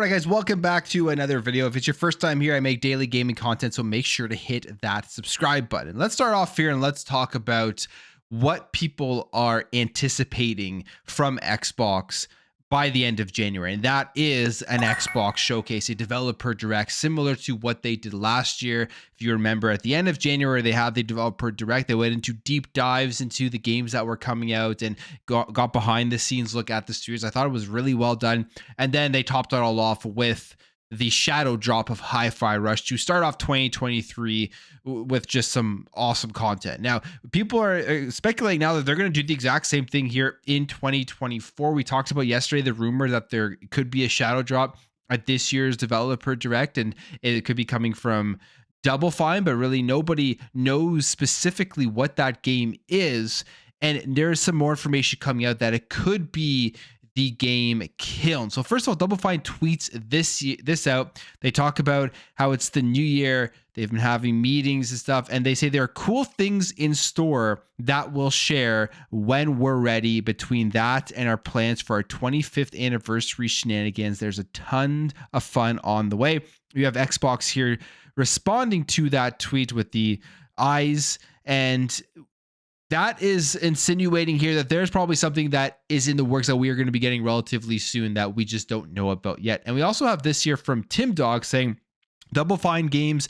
right, guys, welcome back to another video. If it's your first time here, I make daily gaming content, so make sure to hit that subscribe button. Let's start off here and let's talk about what people are anticipating from Xbox by the end of January. And that is an Xbox showcase, a developer direct, similar to what they did last year. If you remember, at the end of January, they had the developer direct. They went into deep dives into the games that were coming out and got behind the scenes look at the studios. I thought it was really well done. And then they topped it all off with the shadow drop of Hi-Fi Rush to start off 2023 with just some awesome content. Now, people are speculating now that they're going to do the exact same thing here in 2024. We talked about yesterday the rumor that there could be a shadow drop at this year's developer direct, and it could be coming from Double Fine, but really nobody knows specifically what that game is. And there's some more information coming out that it could be the game Kiln. So first of all, Double Fine tweets this out. They talk about how it's the new year. They've been having meetings and stuff, and they say there are cool things in store that we'll share when we're ready. Between that and our plans for our 25th anniversary shenanigans, there's a ton of fun on the way. You have Xbox here responding to that tweet with the eyes, and that is insinuating here that there's probably something that is in the works that we are going to be getting relatively soon that we just don't know about yet. And we also have this here from Tim Dog saying, Double Fine Games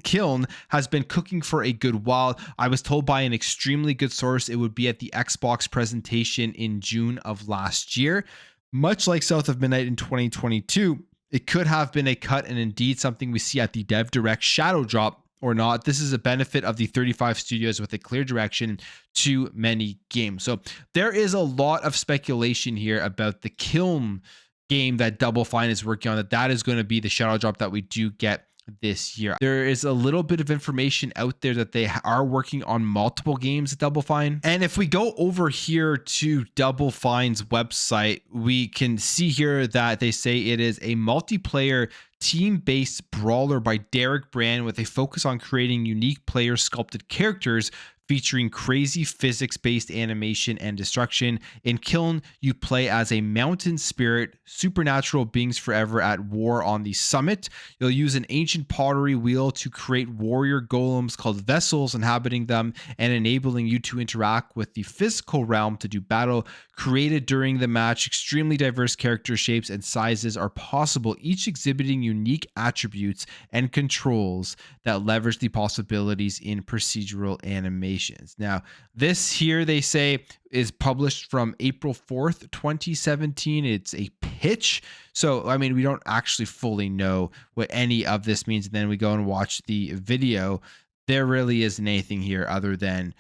Kiln has been cooking for a good while. I was told by an extremely good source it would be at the Xbox presentation in June of last year. Much like South of Midnight in 2022, it could have been a cut and indeed something we see at the Dev Direct Shadow Drop or not. This is a benefit of the 35 studios with a clear direction to many games. So there is a lot of speculation here about the Kiln game that Double Fine is working on, that is going to be the shadow drop that we do get this year. There is a little bit of information out there that they are working on multiple games at Double Fine. And if we go over here to Double Fine's website, we can see here that they say it is a multiplayer team-based brawler by Derek Brand with a focus on creating unique player sculpted characters featuring crazy physics-based animation and destruction. In Kiln, you play as a mountain spirit, supernatural beings forever at war on the summit. You'll use an ancient pottery wheel to create warrior golems called vessels, inhabiting them and enabling you to interact with the physical realm to do battle. Created during the match, extremely diverse character shapes and sizes are possible, each exhibiting unique attributes and controls that leverage the possibilities in procedural animation. Now, this here, they say, is published from April 4th, 2017. It's a pitch. So, I mean, we don't actually fully know what any of this means. And then we go and watch the video. There really isn't anything here other than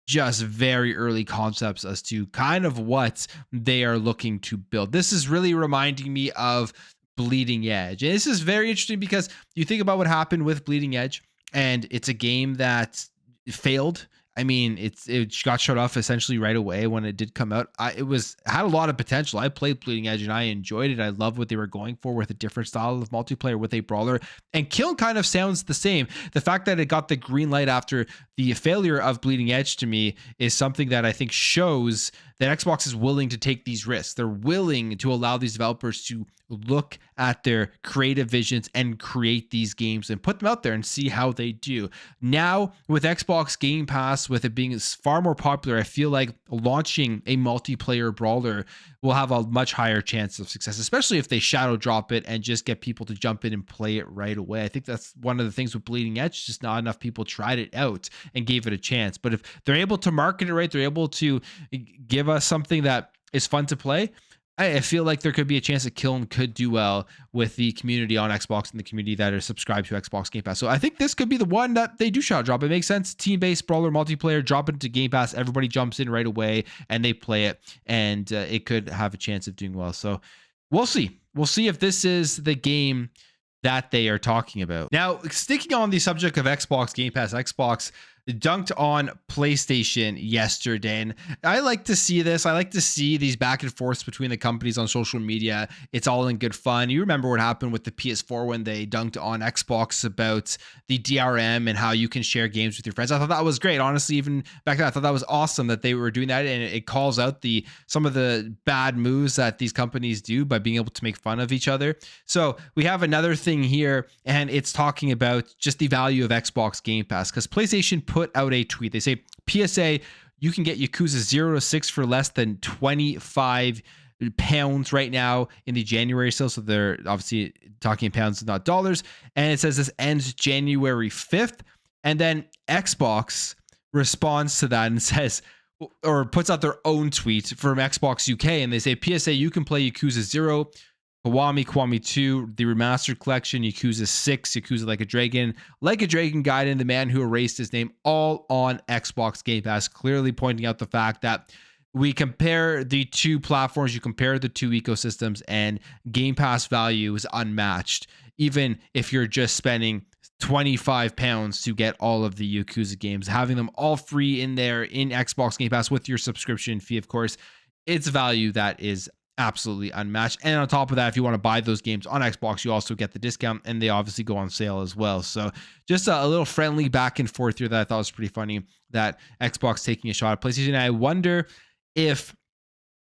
just very early concepts as to kind of what they are looking to build. This is really reminding me of Bleeding Edge. And this is very interesting because you think about what happened with Bleeding Edge, and it's a game that failed. I mean, it got shut off essentially right away when it did come out. It had a lot of potential. I played Bleeding Edge and I enjoyed it. I love what they were going for with a different style of multiplayer with a brawler. And Kiln kind of sounds the same. The fact that it got the green light after the failure of Bleeding Edge to me is something that I think shows that Xbox is willing to take these risks. They're willing to allow these developers to look at their creative visions and create these games and put them out there and see how they do. Now, with Xbox Game Pass, with it being far more popular, I feel like launching a multiplayer brawler will have a much higher chance of success, especially if they shadow drop it and just get people to jump in and play it right away. I think that's one of the things with Bleeding Edge, just not enough people tried it out and gave it a chance. But if they're able to market it right, they're able to give us something that is fun to play, I feel like there could be a chance that Kiln could do well with the community on Xbox and the community that are subscribed to Xbox Game Pass. So I think this could be the one that they do shadow drop. It makes sense. Team-based brawler multiplayer, drop it into Game Pass. Everybody jumps in right away and they play it, and it could have a chance of doing well. So we'll see. We'll see if this is the game that they are talking about. Now, sticking on the subject of Xbox Game Pass, Xbox dunked on PlayStation yesterday. And I like to see this. I like to see these back and forths between the companies on social media. It's all in good fun. You remember what happened with the PS4 when they dunked on Xbox about the DRM and how you can share games with your friends. I thought that was great. Honestly, even back then, I thought that was awesome that they were doing that. And it calls out some of the bad moves that these companies do by being able to make fun of each other. So we have another thing here, and it's talking about just the value of Xbox Game Pass, because PlayStation put out a tweet. They say, PSA, you can get Yakuza 0 to 6 for less than £25 right now in the January sale. So they're obviously talking in pounds, not dollars. And it says this ends January 5th. And then Xbox responds to that and says, or puts out their own tweet from Xbox UK. And they say, PSA, you can play Yakuza 0, Kiwami 2, the remastered collection, Yakuza 6, Yakuza Like a Dragon Gaiden, The Man Who Erased His Name, all on Xbox Game Pass, clearly pointing out the fact that we compare the two platforms, you compare the two ecosystems, and Game Pass value is unmatched, even if you're just spending £25 to get all of the Yakuza games, having them all free in there in Xbox Game Pass with your subscription fee, of course. It's value that is absolutely unmatched. And on top of that, if you want to buy those games on Xbox, you also get the discount, and they obviously go on sale as well. So just a little friendly back and forth here that I thought was pretty funny, that Xbox taking a shot at PlayStation. And I wonder if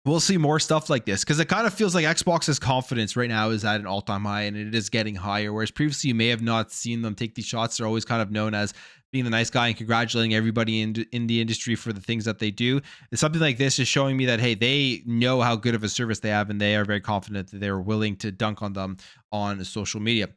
we'll see more stuff like this, because it kind of feels like Xbox's confidence right now is at an all-time high, and it is getting higher, whereas previously you may have not seen them take these shots. They're always kind of known as being the nice guy and congratulating everybody in the industry for the things that they do. And something like this is showing me that, hey, they know how good of a service they have, and they are very confident that they're willing to dunk on them on social media.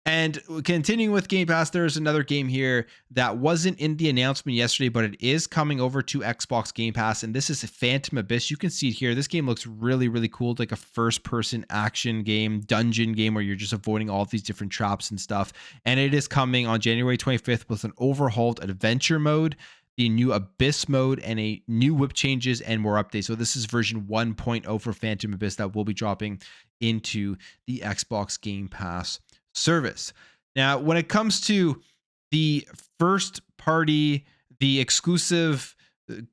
And continuing with Game Pass, there's another game here that wasn't in the announcement yesterday, but it is coming over to Xbox Game Pass, and this is Phantom Abyss. You can see it here. This game looks really, really cool. It's like a first-person action game, dungeon game, where you're just avoiding all of these different traps and stuff. And it is coming on January 25th with an overhauled adventure mode, the new Abyss mode, and a new whip changes and more updates. So this is version 1.0 for Phantom Abyss that will be dropping into the Xbox Game Pass service. Now, when it comes to the first party, the exclusive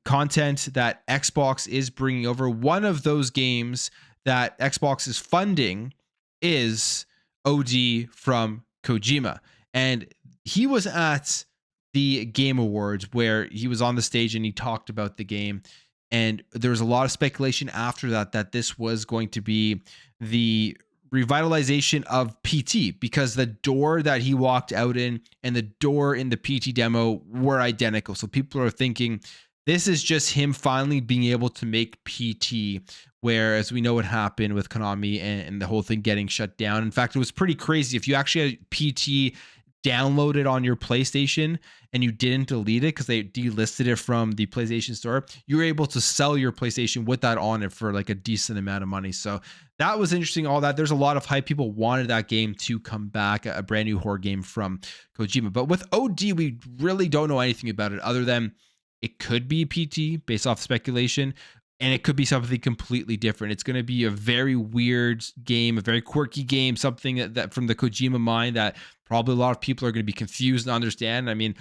content that Xbox is bringing over, one of those games that Xbox is funding is OD from Kojima. And he was at the Game Awards where he was on the stage and he talked about the game. And there was a lot of speculation after that this was going to be the revitalization of PT, because the door that he walked out in and the door in the PT demo were identical. So people are thinking this is just him finally being able to make PT, whereas we know what happened with Konami and the whole thing getting shut down. In fact, it was pretty crazy. If you actually had PT downloaded on your PlayStation and you didn't delete it because they delisted it from the PlayStation Store, you were able to sell your PlayStation with that on it for like a decent amount of money. So that was interesting. All that, there's a lot of hype. People wanted that game to come back, a brand new horror game from Kojima. But with OD, we really don't know anything about it other than it could be PT based off speculation, and it could be something completely different. It's going to be a very weird game, a very quirky game, something that from the Kojima mind that probably a lot of people are going to be confused and understand. I mean,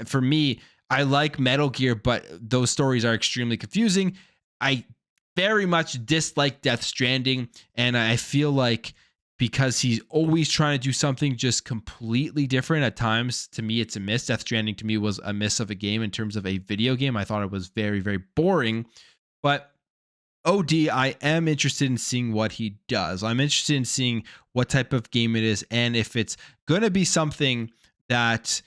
for me, I like Metal Gear, but those stories are extremely confusing. I very much dislike Death Stranding, and I feel like because he's always trying to do something just completely different at times, to me, it's a miss. Death Stranding to me was a miss of a game in terms of a video game. I thought it was very, very boring. But OD, I am interested in seeing what he does. I'm interested in seeing what type of game it is, and if it's going to be something that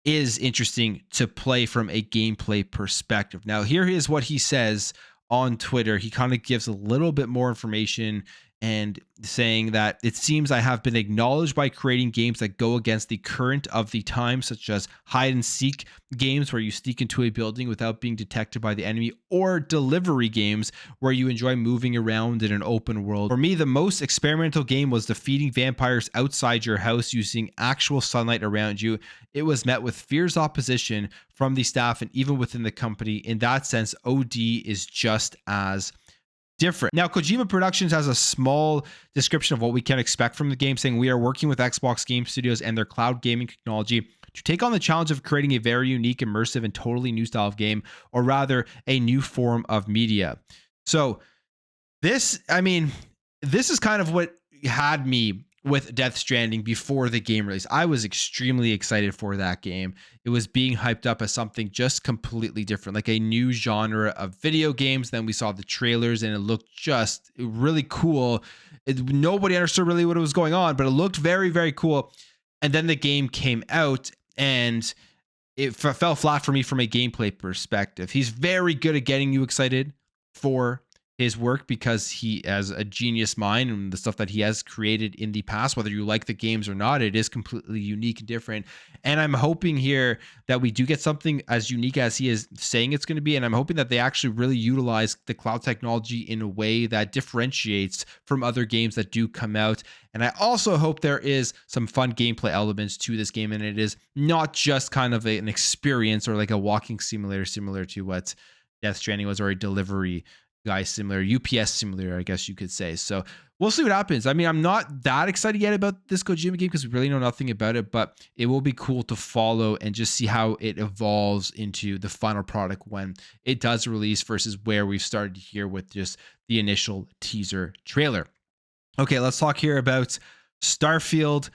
is interesting to play from a gameplay perspective. Now, here is what he says on Twitter. He kind of gives a little bit more information and saying that it seems I have been acknowledged by creating games that go against the current of the time, such as hide and seek games where you sneak into a building without being detected by the enemy, or delivery games where you enjoy moving around in an open world. For me, the most experimental game was defeating vampires outside your house using actual sunlight around you. It was met with fierce opposition from the staff and even within the company. In that sense, OD is just as different. Now, Kojima Productions has a small description of what we can expect from the game, saying we are working with Xbox Game Studios and their cloud gaming technology to take on the challenge of creating a very unique, immersive, and totally new style of game, or rather a new form of media. So this is kind of what had me with Death Stranding before the game release. I was extremely excited for that game. It was being hyped up as something just completely different, like a new genre of video games. Then we saw the trailers and it looked just really cool. Nobody understood really what was going on, but it looked very, very cool. And then the game came out and it fell flat for me from a gameplay perspective. He's very good at getting you excited for his work because he has a genius mind, and the stuff that he has created in the past, whether you like the games or not, it is completely unique and different. And I'm hoping here that we do get something as unique as he is saying it's going to be. And I'm hoping that they actually really utilize the cloud technology in a way that differentiates from other games that do come out. And I also hope there is some fun gameplay elements to this game, and it is not just kind of an experience or like a walking simulator similar to what Death Stranding was, or a delivery guy similar, UPS simulator, I guess you could say. So we'll see what happens. I mean, I'm not that excited yet about this Kojima game because we really know nothing about it, but it will be cool to follow and just see how it evolves into the final product when it does release versus where we've started here with just the initial teaser trailer. Okay, let's talk here about Starfield,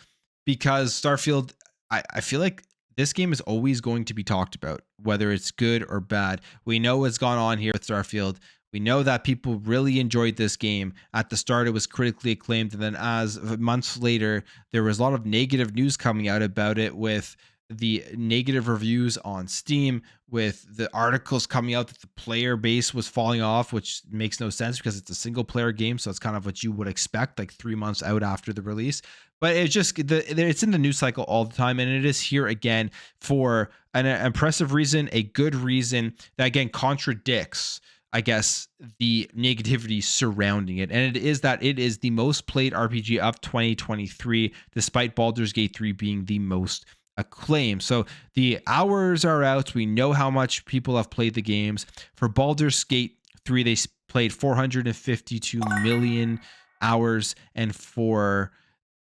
because Starfield, I feel like this game is always going to be talked about, whether it's good or bad. We know what's gone on here with Starfield. We know that people really enjoyed this game. At the start, it was critically acclaimed. And then as months later, there was a lot of negative news coming out about it, with the negative reviews on Steam, with the articles coming out that the player base was falling off, which makes no sense because it's a single player game. So it's kind of what you would expect, like 3 months out after the release. But it's just, it's in the news cycle all the time. And it is here again for an impressive reason, a good reason that, again, contradicts, I guess, the negativity surrounding it. And it is that it is the most played RPG of 2023, despite Baldur's Gate 3 being the most acclaimed. So the hours are out. We know how much people have played the games. For Baldur's Gate 3, they played 452 million hours. And for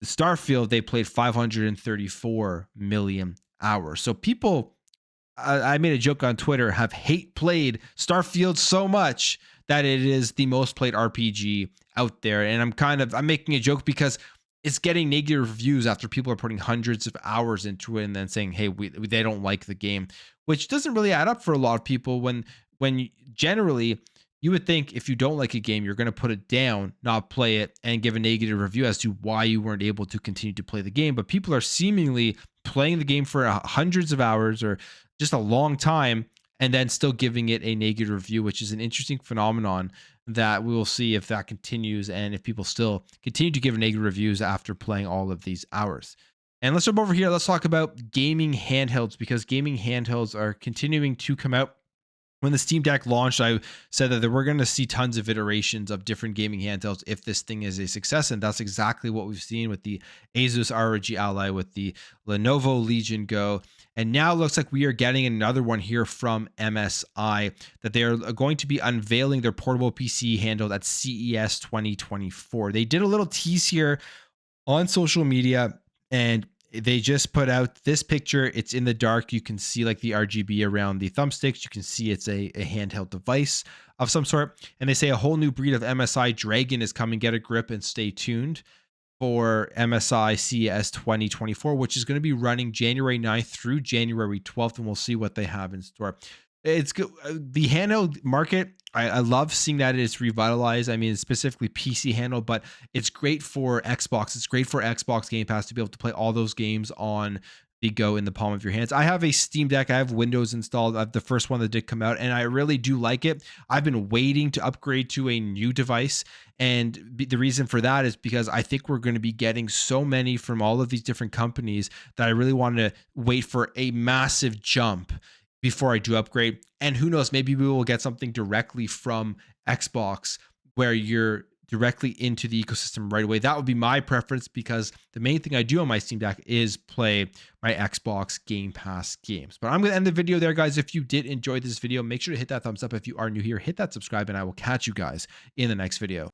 Starfield, they played 534 million hours. So people, I made a joke on Twitter, have hate played Starfield so much that it is the most played RPG out there. And I'm making a joke because it's getting negative reviews after people are putting hundreds of hours into it and then saying, hey, they don't like the game, which doesn't really add up for a lot of people when generally you would think if you don't like a game, you're going to put it down, not play it, and give a negative review as to why you weren't able to continue to play the game. But people are seemingly playing the game for hundreds of hours or just a long time, and then still giving it a negative review, which is an interesting phenomenon that we will see if that continues and if people still continue to give negative reviews after playing all of these hours. And let's jump over here. Let's talk about gaming handhelds, because gaming handhelds are continuing to come out. When the Steam Deck launched, I said that we're going to see tons of iterations of different gaming handhelds if this thing is a success. And that's exactly what we've seen with the Asus ROG Ally, with the Lenovo Legion Go. And now it looks like we are getting another one here from MSI, that they are going to be unveiling their portable PC handheld at CES 2024. They did a little tease here on social media, and they just put out this picture. It's in the dark. You can see like the RGB around the thumbsticks. You can see it's a handheld device of some sort. And they say a whole new breed of MSI Dragon is coming. Get a grip and stay tuned for MSI CES 2024, which is going to be running January 9th through January 12th. And we'll see what they have in store. It's good. The handheld market, I love seeing that it's revitalized. I mean, specifically PC handheld, but it's great for Xbox. It's great for Xbox Game Pass to be able to play all those games on the go in the palm of your hands. I have a Steam Deck. I have Windows installed. I have the first one that did come out, and I really do like it. I've been waiting to upgrade to a new device, and the reason for that is because I think we're going to be getting so many from all of these different companies that I really want to wait for a massive jump before I do upgrade. And who knows, maybe we will get something directly from Xbox where you're directly into the ecosystem right away. That would be my preference, because the main thing I do on my Steam Deck is play my Xbox Game Pass games. But I'm going to end the video there, guys. If you did enjoy this video, make sure to hit that thumbs up. If you are new here, hit that subscribe, and I will catch you guys in the next video.